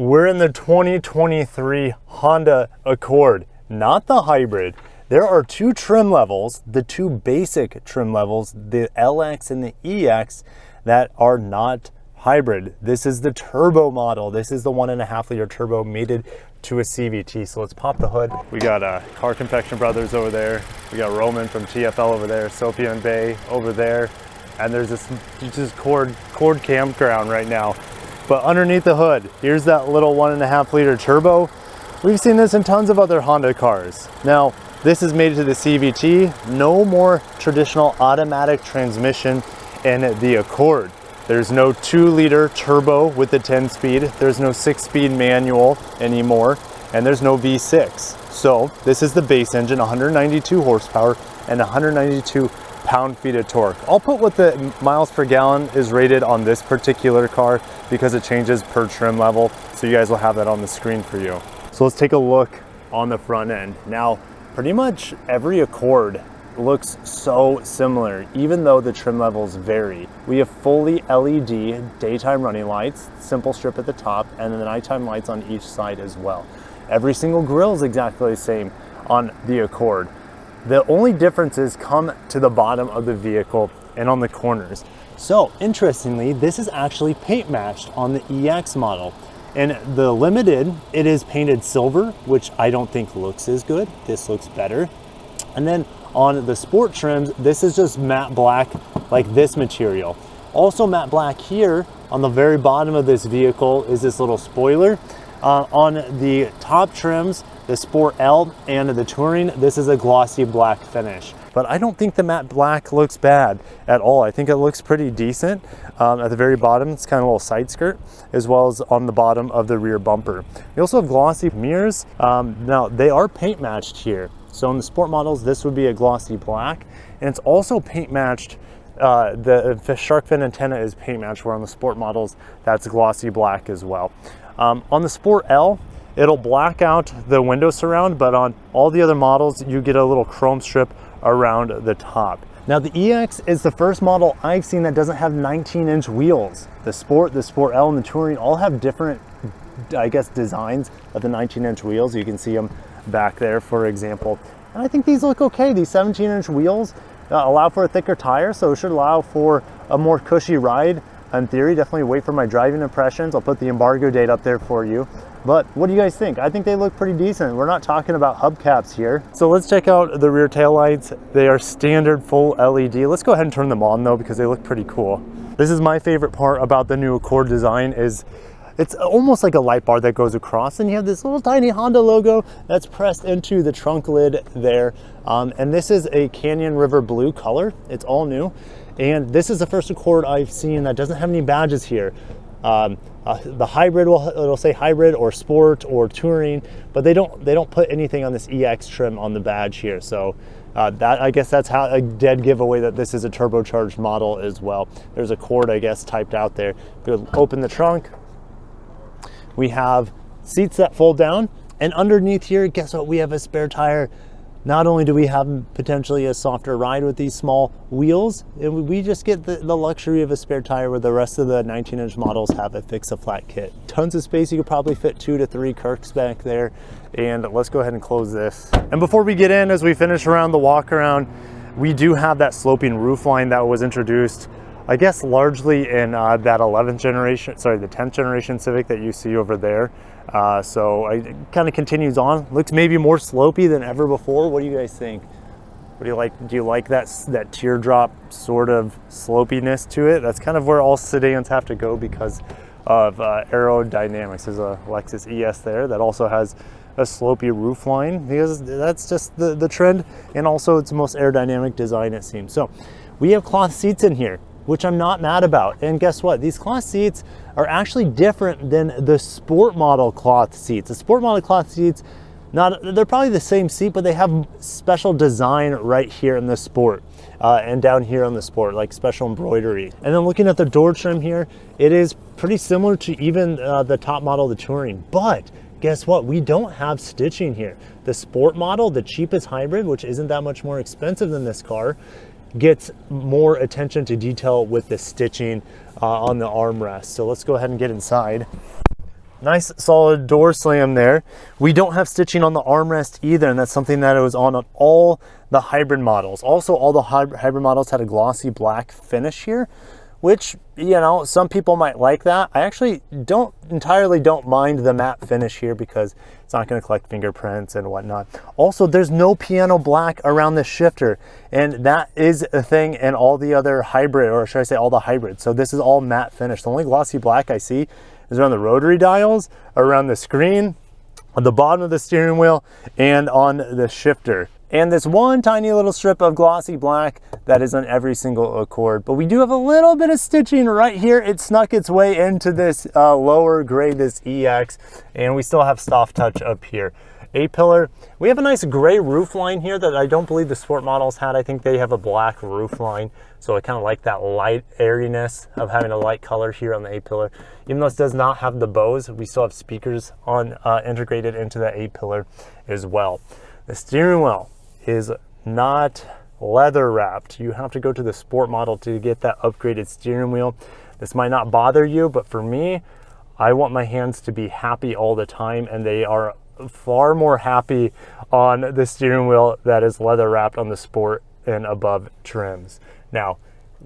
We're in the 2023 Honda Accord, not the hybrid. There are two trim levels, the two basic trim levels, the LX and the EX, that are not hybrid. This is the turbo model. This is the 1.5 liter turbo mated to a CVT. So let's pop the hood. We got Car Confection Brothers over there. We got Roman from TFL over there, Sophia and Bay over there. And there's this just Cord campground right now. But underneath the hood, here's that little 1.5 liter turbo. We've seen this in tons of other Honda cars. Now, this is made to the CVT. No more traditional automatic transmission in the Accord. There's no 2 liter turbo with the 10 speed. There's no 6-speed manual anymore. And there's no V6. So this is the base engine, 192 horsepower and 192 pound-feet of torque. I'll put what the miles per gallon is rated on this particular car because it changes per trim level. So you guys will have that on the screen for you. So let's take a look on the front end. Now, pretty much every Accord looks so similar, even though the trim levels vary. We have fully LED daytime running lights, simple strip at the top, and then the nighttime lights on each side as well. Every single grille is exactly the same on the Accord. The only differences come to the bottom of the vehicle and on the corners. So interestingly, this is actually paint matched on the EX model. In the Limited, it is painted silver, which I don't think looks as good. This looks better. And then on the Sport trims, this is just matte black, like this material. Also matte black here on the very bottom of this vehicle is this little spoiler. On the top trims, the SportL and the Touring, this is a glossy black finish. But I don't think the matte black looks bad at all. I think it looks pretty decent. At the very bottom, it's kind of a little side skirt, as well as on the bottom of the rear bumper. We also have glossy mirrors. Now, they are paint matched here. So in the Sport models, this would be a glossy black. And it's also paint matched. The shark fin antenna is paint matched, where on the Sport models, that's glossy black as well. On the SportL, it'll black out the window surround, but on all the other models, you get a little chrome strip around the top. Now the EX is the first model I've seen that doesn't have 19-inch wheels. The Sport, the SportL, and the Touring all have different, I guess, designs of the 19-inch wheels. You can see them back there, for example. And I think these look okay. These 17-inch wheels allow for a thicker tire, so it should allow for a more cushy ride. In theory, definitely wait for my driving impressions. I'll put the embargo date up there for you. But what do you guys think? I think they look pretty decent. We're not talking about hubcaps here. So let's check out the rear taillights. They are standard full LED. Let's go ahead and turn them on though, because they look pretty cool. This is my favorite part about the new Accord design is it's almost like a light bar that goes across, and you have this little tiny Honda logo that's pressed into the trunk lid there. And this is a Canyon River blue color. It's all new. And this is the first Accord I've seen that doesn't have any badges here. The hybrid it'll say hybrid or Sport or Touring, but they don't put anything on this EX trim on the badge here. So that, I guess that's how a dead giveaway that this is a turbocharged model as well. There's Accord, I guess, typed out there. We'll open the trunk. We have seats that fold down, and underneath here, guess what? We have a spare tire. Not only do we have potentially a softer ride with these small wheels, we just get the luxury of a spare tire where the rest of the 19-inch models have a fix-a-flat kit. Tons of space. You could probably fit 2 to 3 Kirks back there. And let's go ahead and close this. And before we get in, as we finish around the walk around, we do have that sloping roof line that was introduced, I guess, largely in that 11th generation, sorry, the 10th generation Civic that you see over there. So it kind of continues on. Looks maybe more slopey than ever before. What do you guys think? What do you like? Do you like that teardrop sort of slopiness to it? That's kind of where all sedans have to go because of aerodynamics. There's a Lexus ES there that also has a slopey roof line because that's just the trend, and also it's the most aerodynamic design, it seems. So we have cloth seats in here, which I'm not mad about. And guess what? These cloth seats are actually different than the Sport model cloth seats. The Sport model cloth seats, they're probably the same seat, but they have special design right here in the Sport and down here on the Sport, like special embroidery. And then looking at the door trim here, it is pretty similar to even the top model, the Touring. But guess what? We don't have stitching here. The Sport model, the cheapest hybrid, which isn't that much more expensive than this car, gets more attention to detail with the stitching on the armrest. So let's go ahead and get inside. Nice solid door slam there. We don't have stitching on the armrest either, and that's something that it was on all the hybrid models. Also, all the hybrid models had a glossy black finish here, which, you know, some people might like that. I actually don't mind the matte finish here because it's not going to collect fingerprints and whatnot. Also, there's no piano black around the shifter, and that is a thing in all the other hybrid, or should I say all the hybrids. So this is all matte finish. The only glossy black I see is around the rotary dials, around the screen, on the bottom of the steering wheel, and on the shifter. And this one tiny little strip of glossy black that is on every single Accord. But we do have a little bit of stitching right here. It snuck its way into this lower grade, this EX, and we still have soft touch up here. A-pillar, we have a nice gray roof line here that I don't believe the Sport models had. I think they have a black roof line, so I kind of like that light airiness of having a light color here on the A-pillar. Even though this does not have the bows, we still have speakers on integrated into the A-pillar as well. The steering wheel is not leather wrapped. You have to go to the Sport model to get that upgraded steering wheel. This might not bother you, but for me, I want my hands to be happy all the time, and they are far more happy on the steering wheel that is leather wrapped on the Sport and above trims. Now,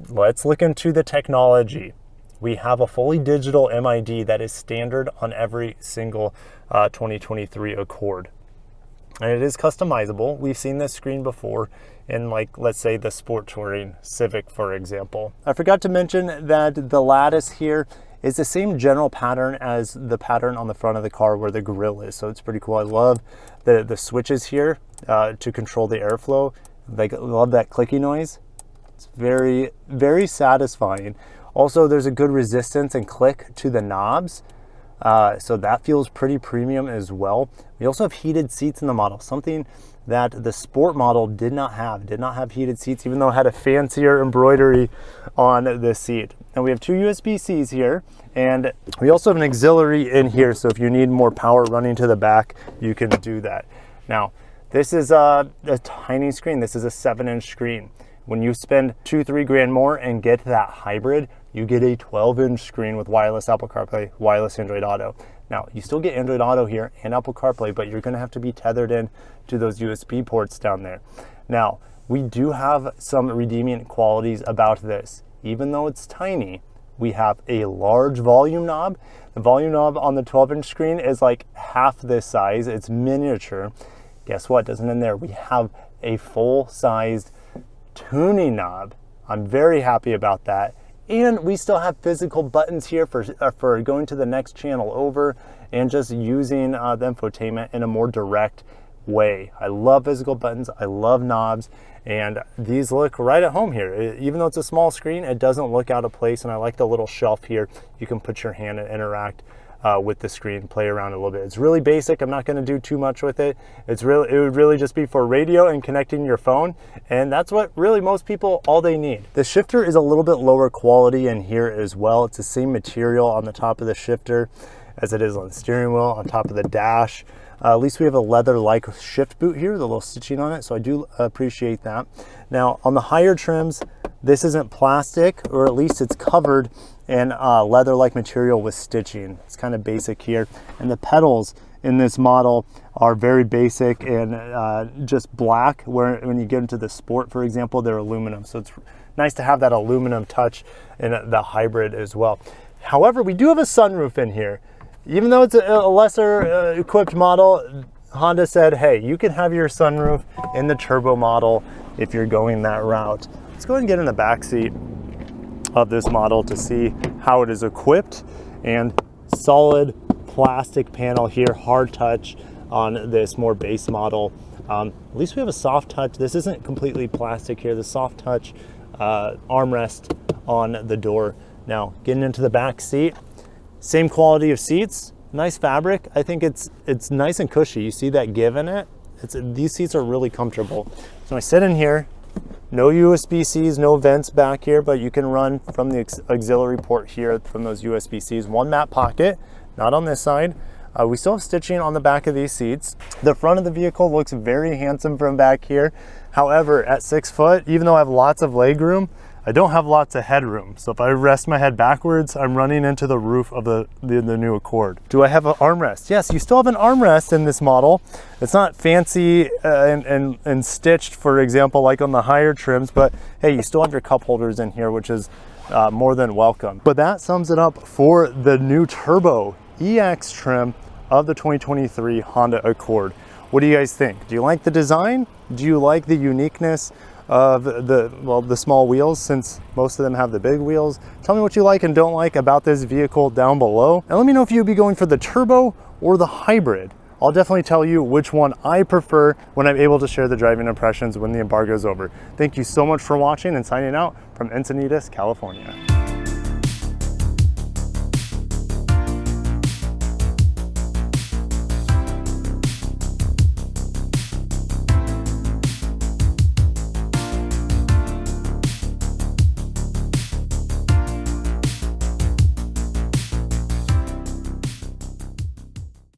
let's look into the technology. We have a fully digital MID that is standard on every single 2023 Accord. And it is customizable. We've seen this screen before in, like, let's say the Sport Touring Civic, for example. I forgot to mention that the lattice here is the same general pattern as the pattern on the front of the car where the grille is. So it's pretty cool. I love the switches here to control the airflow. I love that clicky noise. It's very, very satisfying. Also, there's a good resistance and click to the knobs. So that feels pretty premium as well. We also have heated seats in the model, something that the Sport model did not have heated seats, even though it had a fancier embroidery on the seat. And we have two USB-Cs here, and we also have an auxiliary in here, so if you need more power running to the back, you can do that. Now, this is a tiny screen. This is a 7-inch screen. When you spend $2-3 grand more and get that hybrid, you get a 12-inch screen with wireless Apple CarPlay, wireless Android Auto. Now, you still get Android Auto here and Apple CarPlay, but you're going to have to be tethered in to those USB ports down there. Now, we do have some redeeming qualities about this. Even though it's tiny, we have a large volume knob. The volume knob on the 12-inch screen is like half this size. It's miniature. Guess what? Doesn't end there. We have a full-sized tuning knob. I'm very happy about that. And we still have physical buttons here for going to the next channel over and just using the infotainment in a more direct way. I love physical buttons. I love knobs. And these look right at home here. Even though it's a small screen, it doesn't look out of place. And I like the little shelf here. You can put your hand and interact with the screen, play around a little bit. It's really basic. I'm not going to do too much with it. It would really just be for radio and connecting your phone, and that's what really most people, all they need. The shifter is a little bit lower quality in here as well. It's the same material on the top of the shifter as it is on the steering wheel, on top of the dash. At least we have a leather-like shift boot here with a little stitching on it, so I do appreciate that. Now, on the higher trims, this isn't plastic, or at least it's covered in leather-like material with stitching. It's kind of basic here. And the pedals in this model are very basic and just black, where when you get into the Sport, for example, they're aluminum. So it's nice to have that aluminum touch in the hybrid as well. However, we do have a sunroof in here. Even though it's a lesser equipped model, Honda said, hey, you can have your sunroof in the turbo model if you're going that route. Let's go ahead and get in the back seat of this model to see how it is equipped. And solid plastic panel here, hard touch on this more base model. At least we have a soft touch. This isn't completely plastic here. The soft touch armrest on the door. Now, getting into the back seat, same quality of seats, nice fabric. I think it's nice and cushy. You see that give in it? These seats are really comfortable. So I sit in here, no USB-Cs, no vents back here, but you can run from the auxiliary port here from those USB-Cs. One map pocket, not on this side. We still have stitching on the back of these seats. The front of the vehicle looks very handsome from back here. However, at 6 foot, even though I have lots of leg room, I don't have lots of headroom. So if I rest my head backwards, I'm running into the roof of the new Accord. Do I have an armrest? Yes, you still have an armrest in this model. It's not fancy and stitched, for example, like on the higher trims, but hey, you still have your cup holders in here, which is more than welcome. But that sums it up for the new Turbo EX trim of the 2023 Honda Accord. What do you guys think? Do you like the design? Do you like the uniqueness of the small wheels, since most of them have the big wheels? Tell me what you like and don't like about this vehicle down below. And let me know if you'd be going for the turbo or the hybrid. I'll definitely tell you which one I prefer when I'm able to share the driving impressions when the embargo is over. Thank you so much for watching, and signing out from Encinitas, California.